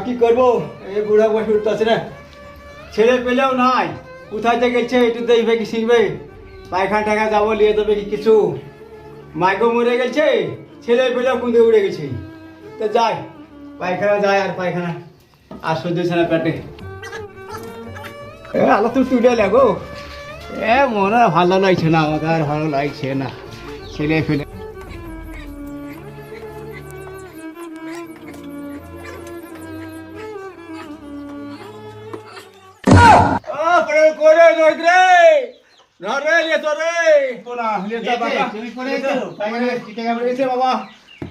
কি করবো, এই বুড়া বসে উঠতেছে না, ছেলে পেলেও নাই, কোথায় থেকে গেছে একটু দেখবে কি শিখবে, পায়খানা টাকা যাবো নিয়ে দেবে কি কিছু, মাইকো মরে গেছে, ছেলে পেলেও কোন দিকে উড়ে গেছে, তো যাই পায়খানা যায় আর পায়খানা আর সহ্য হচ্ছে না পেটে। আলো তো তুলে লাগো, মনে ভালো লাগছে না, আমাকে আর ভালো লাগছে না, ছেলে ফেলে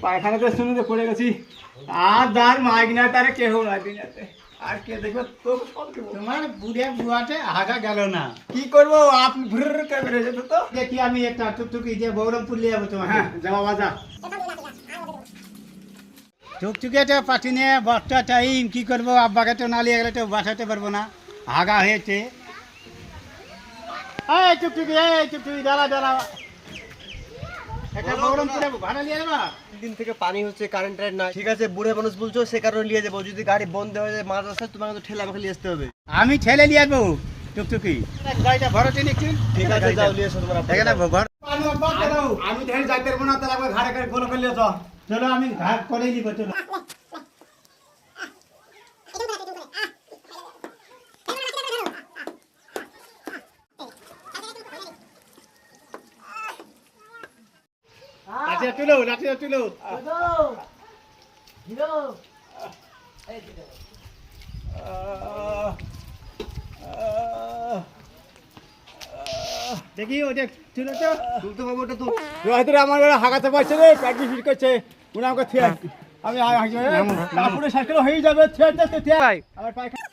পায়খানাতে শুনে পড়ে গেছি, আর দার মাইগনা তারে কেহ লাগবে না, আর কে দেখবে তোমার বুড়ে বুয়াতে আগা গেল না। কি করবো, আপনি ভুর করে বেড়ে যেত তো। দেখি আমি একটা টুকটুকি দিয়ে বহরমপুর নিয়ে যাবো তোমাকে। হ্যাঁ যাওয়া বাজা টুকটুকিটা পাঠি নিয়ে বর্ষা টাইম কি করবো, আব্বাকে তো না নিয়ে গেলে তো বাঁচাতে পারবো না, আগা হয়েছে। এই টুকটুকি, এই টুকটুকি, দাঁড়া দাঁড়া, একটা বহরমপুরে ভাড়া নিয়ে যাবা। দিন থেকে পানি হচ্ছে, কারেন্টের নাই। ঠিক আছে, বুড়ে মানুষ বলছো, সে কারণে নিয়ে যাবো। যদি গাড়ি বন্ধ হয়ে যায় মাঝ রাস্তায়, তোমাকে তো ঠেলে আমাকে নিয়ে আসতে হবে। আমি ঠেলে নিয়ে আসবো টুকটুকি, গাড়িটা ভরতে নিচ্ছি। ঠিক আছে, যাও নিয়ে এসো তোমার দেখে না ঘর। আমি ধরে যাইতে পারবো না, তাহলে ঘাড়ে করে গোল করে লিয়ে যাও। চলো আমি ঘাট করে দিব, চলো। লাঠিটা তুলো, লাঠিটা তুলো। দেখি ওটা তুলো তো। তুলতে পারবো ওটা তো। হয়তো আমার হাগাতে পারছে রে, প্যাটি ফিট করছে, উনি আমাকে থিয়ে আমি কাপড়ে সাইকেল হয়ে যাবে, আমার পায়খানা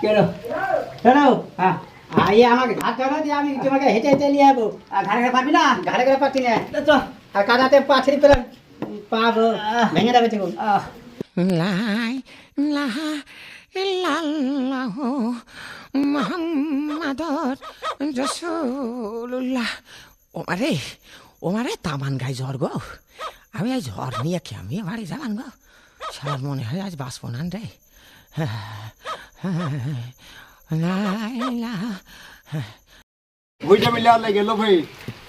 কেন শোনো, আইয়ে আমাকে ঘাট ধরো দিয়ে আমি তোমাকে হেঁটে হেঁটে নিয়ে যাবো। আর ঘাড়ে ঘাড়ে পারবি না? ঘাড়ে ঘাড়ে পারছি না। আর কাদাতে পাথরি পেলাম, পাবো ভেঙে যাবে ঠিক। লাই লাহা ইল্লাল্লাহ মুহাম্মাদুর রাসূলুল্লাহ। ওমারে তামান গায়ে জ্বর গো, আমি আজ জ্বর নিয়ে আমি বাড়ি যাবান গো, সার মনে হয় আজ বাঁচব না রে। বইটা মিলে আল্লাহ গেল ভাই,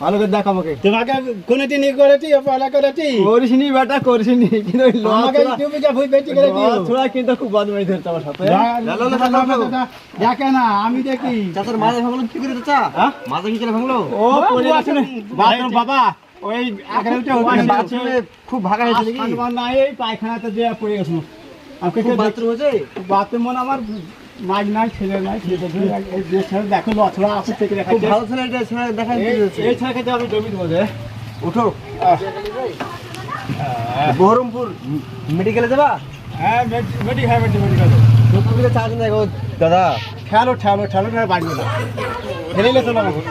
ভালো করে দেখ আমাকে। তোমাকে কোনোদিন ই করেছি, পালা করেছি? করিসনি বেটা, করিসনি, কিন্তু আমাকে তুমি যা ভুল বেশি করে দিও। ছোড়া কিন্তু খুব বদমাইশ ধরছে আমার সাথে। দেখে না, আমি দেখি। চাচার মাথা ভাঙলো কি করে চাচা? হ্যাঁ? মাথা কি করে ভাঙলো? ও পড়ে গেছে না বাথরুম বাবা, ওই আগালটা বাথরুমে খুব ভাগা হয়েছে নাকি? আমার নাই, এই পায়খানাতে দিয়ে পড়ে গেছিল। আমাকে খুব বাথরুম হয়েছে? বাথরুম মনে আমার মাছ নাই, ছেলে নাই, ছেলে দেখো লছড়া আছে থেকে দেখা খুব ভালো ছেলে, এটা ছেলে দেখা যাচ্ছে। এই ছেলে খেতে আমি জমি দেবো যে। উঠো, বহরমপুর মেডিকেলে যাবা? হ্যাঁ মেডিকেল ডক্টর চার্জ নেই গো দাদা। ঠেলো ঠেলো ঠেলো ঠেলো বাড়বে না, ঠেলে চলো আমাকে।